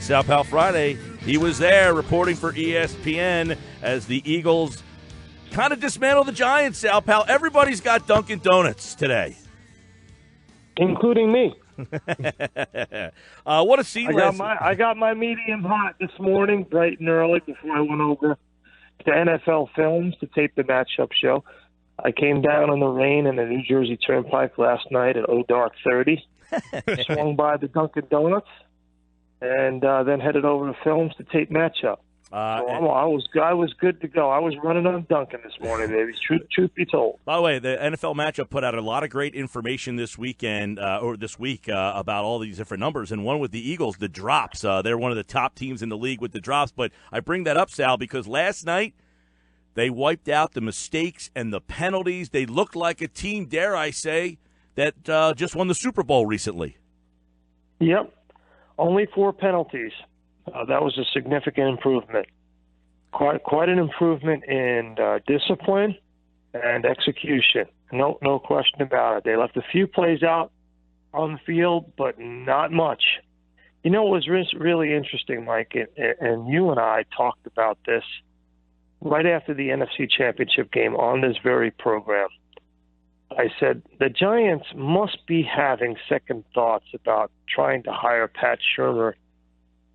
Sal Pal Friday, he was there reporting for ESPN as the Eagles kind of dismantle the Giants, Sal Pal. Everybody's got Dunkin' Donuts today. Including me. What a scene. I got my medium hot this morning, bright and early, before I went over to NFL Films to tape the matchup show. I came down in the rain in the New Jersey Turnpike last night at dark 30. Swung by the Dunkin' Donuts. And then headed over to Films to tape matchup. I was good to go. I was running on Dunkin' this morning, baby. Truth be told. By the way, the NFL matchup put out a lot of great information this weekend or this week about all these different numbers. And one with the Eagles, the drops. They're one of the top teams in the league with the drops. But I bring that up, Sal, because last night they wiped out the mistakes and the penalties. They looked like a team, dare I say, that just won the Super Bowl recently. Yep. Only 4 penalties. That was a significant improvement. Quite an improvement in discipline and execution. No question about it. They left a few plays out on the field, but not much. You know what was really interesting, Mike, and you and I talked about this right after the NFC Championship game on this very program. I said, the Giants must be having second thoughts about trying to hire Pat Shurmur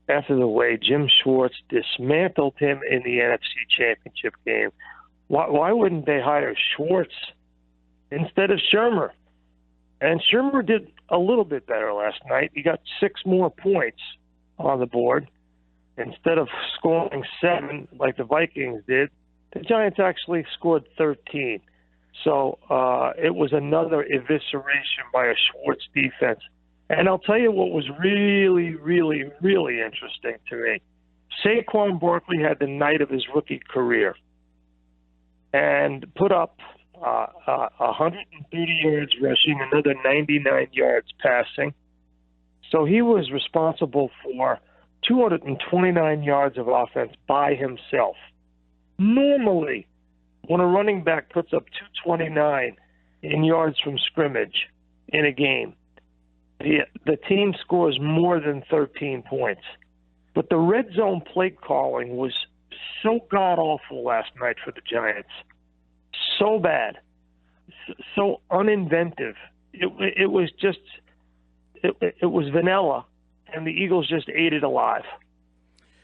after the way Jim Schwartz dismantled him in the NFC Championship game. Why wouldn't they hire Schwartz instead of Shurmur? And Shurmur did a little bit better last night. He got 6 more points on the board. Instead of scoring 7 like the Vikings did, the Giants actually scored 13. So it was another evisceration by a Schwartz defense. And I'll tell you what was really, really, really interesting to me. Saquon Barkley had the night of his rookie career and put up 130 yards rushing, another 99 yards passing. So he was responsible for 229 yards of offense by himself. Normally, when a running back puts up 229 in yards from scrimmage in a game, the team scores more than 13 points. But the red zone play calling was so god-awful last night for the Giants. So bad. So uninventive. It was just it was vanilla, and the Eagles just ate it alive.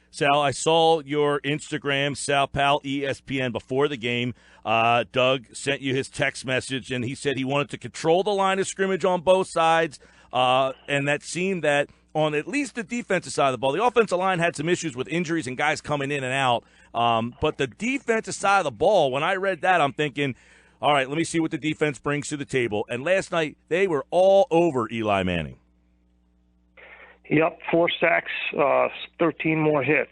Sal, I saw your Instagram, Sal Pal ESPN, before the game. Doug sent you his text message, and he said he wanted to control the line of scrimmage on both sides, and that seemed that on at least the defensive side of the ball, the offensive line had some issues with injuries and guys coming in and out, but the defensive side of the ball, when I read that, I'm thinking, all right, let me see what the defense brings to the table. And last night, they were all over Eli Manning. Yep, 4 sacks, 13 more hits.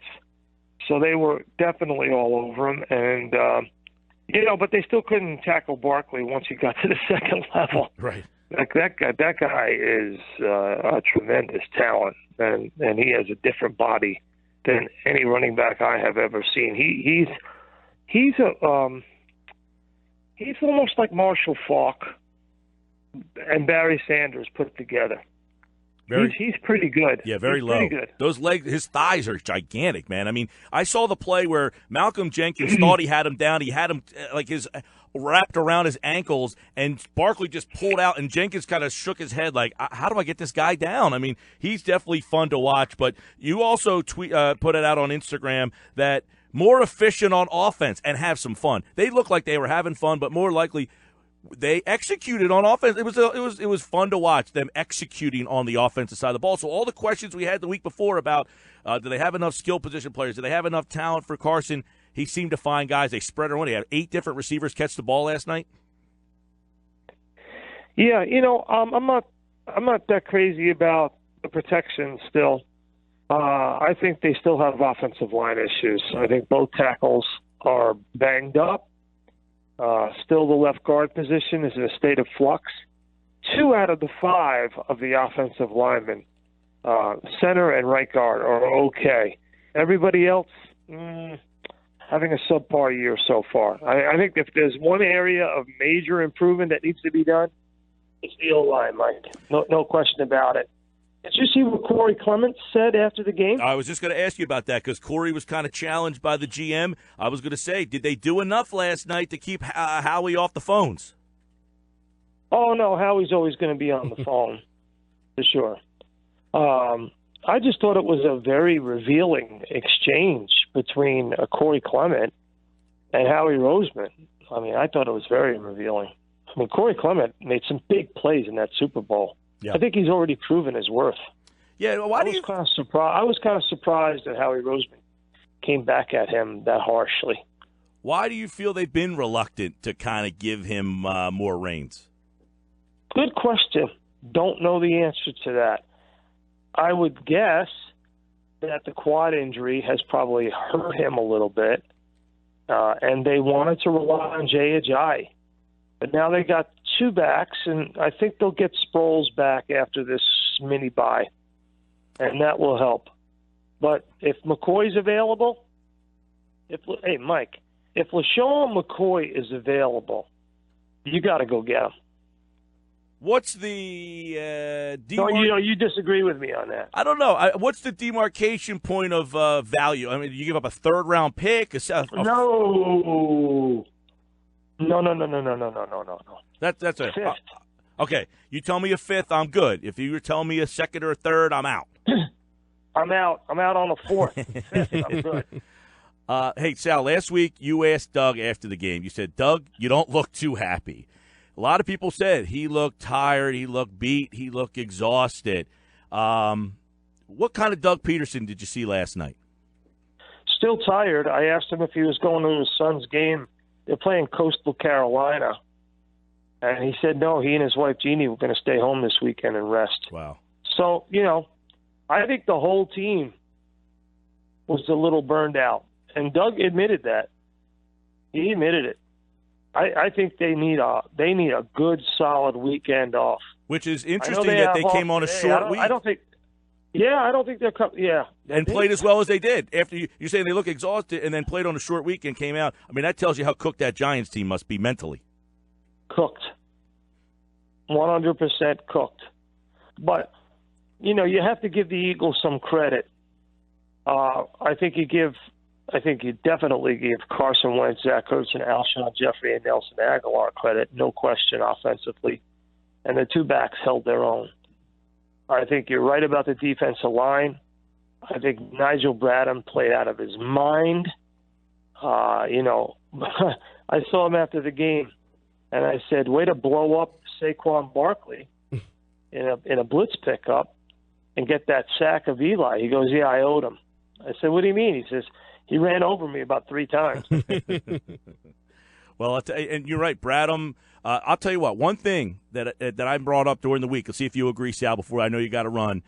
So they were definitely all over him. And, but they still couldn't tackle Barkley once he got to the second level. Right. That guy is a tremendous talent, and he has a different body than any running back I have ever seen. He's almost like Marshall Faulk and Barry Sanders put together. He's pretty good. Yeah, very low. Pretty good. Those legs, his thighs are gigantic, man. I mean, I saw the play where Malcolm Jenkins thought he had him down. He had him like his wrapped around his ankles, and Barkley just pulled out, and Jenkins kind of shook his head like, how do I get this guy down? I mean, he's definitely fun to watch. But you also put it out on Instagram that more efficient on offense and have some fun. They look like they were having fun, but more likely they executed on offense. It was fun to watch them executing on the offensive side of the ball. So all the questions we had the week before about do they have enough skill position players, do they have enough talent for Carson, he seemed to find guys. They spread around. He had 8 different receivers catch the ball last night. Yeah, I'm not that crazy about the protection still. I think they still have offensive line issues. I think both tackles are banged up. Still, the left guard position is in a state of flux. 2 out of the 5 of the offensive linemen, center and right guard, are okay. Everybody else having a subpar year so far. I think if there's one area of major improvement that needs to be done, it's the O-line, Mike. No question about it. Did you see what Corey Clement said after the game? I was just going to ask you about that because Corey was kind of challenged by the GM. I was going to say, did they do enough last night to keep Howie off the phones? Oh, no, Howie's always going to be on the phone, for sure. I just thought it was a very revealing exchange between Corey Clement and Howie Roseman. I mean, I thought it was very revealing. I mean, Corey Clement made some big plays in that Super Bowl. Yeah. I think he's already proven his worth. Yeah, well, I was kind of surprised that Howie Roseman came back at him that harshly. Why do you feel they've been reluctant to kind of give him more reins? Good question. Don't know the answer to that. I would guess that the quad injury has probably hurt him a little bit, and they wanted to rely on Jay Ajayi. But now they got two backs, and I think they'll get Sproles back after this mini bye, and that will help. But if McCoy's available, Mike, if LaShawn McCoy is available, you got to go get him. What's the you disagree with me on that. I don't know. What's the demarcation point of value? I mean, you give up a third-round pick? No. That's a fifth. Okay, you tell me a fifth, I'm good. If you were telling me a second or a third, I'm out. I'm out on a fourth. Fifth, I'm good. Hey, Sal, last week you asked Doug after the game. You said, Doug, you don't look too happy. A lot of people said he looked tired, he looked beat, he looked exhausted. What kind of Doug Peterson did you see last night? Still tired. I asked him if he was going to his son's game. They're playing Coastal Carolina. And he said no, he and his wife Jeannie were going to stay home this weekend and rest. Wow. So, I think the whole team was a little burned out. And Doug admitted that. He admitted it. I think they need a good, solid weekend off. Which is interesting that they came on a short week. I don't think they're coming. Yeah, and played as well as they did. After you say they look exhausted and then played on a short week and came out. I mean, that tells you how cooked that Giants team must be mentally. Cooked, 100% cooked. But you have to give the Eagles some credit. I think you definitely give Carson Wentz, Zach Ertz, and Alshon Jeffrey and Nelson Aguilar credit, no question, offensively. And the two backs held their own. I think you're right about the defensive line. I think Nigel Bradham played out of his mind. I saw him after the game, and I said, way to blow up Saquon Barkley in a blitz pickup and get that sack of Eli. He goes, yeah, I owed him. I said, what do you mean? He says, he ran over me about 3 times. Well, and you're right, Bradham. I'll tell you what. One thing that I brought up during the week. Let's see if you agree, Sal. Before I know you got to run.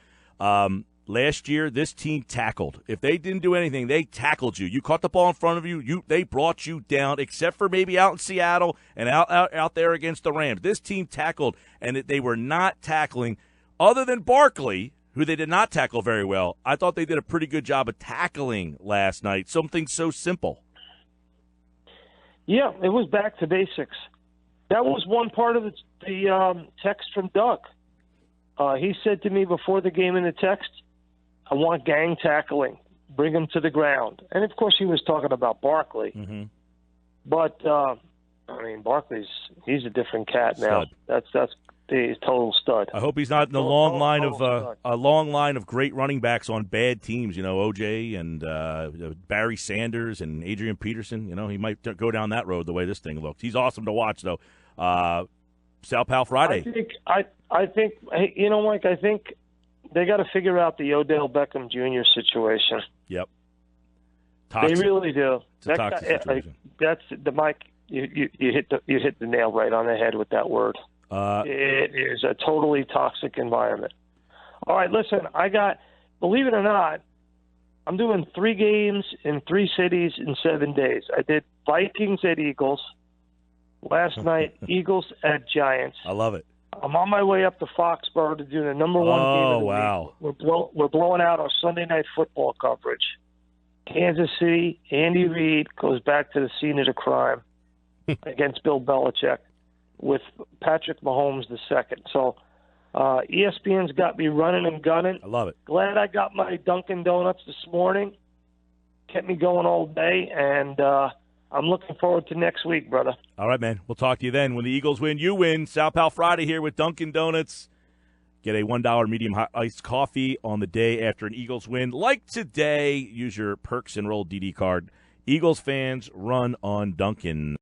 Last year, this team tackled. If they didn't do anything, they tackled you. You caught the ball in front of you. They brought you down, except for maybe out in Seattle and out there against the Rams. This team tackled, and they were not tackling. Other than Barkley, who they did not tackle very well, I thought they did a pretty good job of tackling last night. Something so simple. Yeah, it was back to basics. That was one part of the text from Doug. He said to me before the game in the text, I want gang tackling. Bring him to the ground. And, of course, he was talking about Barkley. Mm-hmm. But, he's a different cat now. Stud. That's the total stud. I hope he's not in the long line of great running backs on bad teams. OJ and Barry Sanders and Adrian Peterson. He might go down that road the way this thing looks. He's awesome to watch, though. Sal Pal Friday. I think Mike, I think they got to figure out the Odell Beckham Jr. situation. Yep. Toxic. They really do. It's a toxic situation. That's the Mike. You hit the nail right on the head with that word. It is a totally toxic environment. All right, listen, believe it or not, I'm doing 3 games in 3 cities in 7 days. I did Vikings at Eagles. Last night, Eagles at Giants. I love it. I'm on my way up to Foxborough to do the number 1 game of the week. We're blowing out our Sunday night football coverage. Kansas City, Andy Reid goes back to the scene of the crime against Bill Belichick with Patrick Mahomes II. So ESPN's got me running and gunning. I love it. Glad I got my Dunkin' Donuts this morning. Kept me going all day, and I'm looking forward to next week, brother. All right, man. We'll talk to you then. When the Eagles win, you win. Sal Pal Friday here with Dunkin' Donuts. Get a $1 medium hot iced coffee on the day after an Eagles win. Like today, use your Perks Enroll DD card. Eagles fans run on Dunkin'.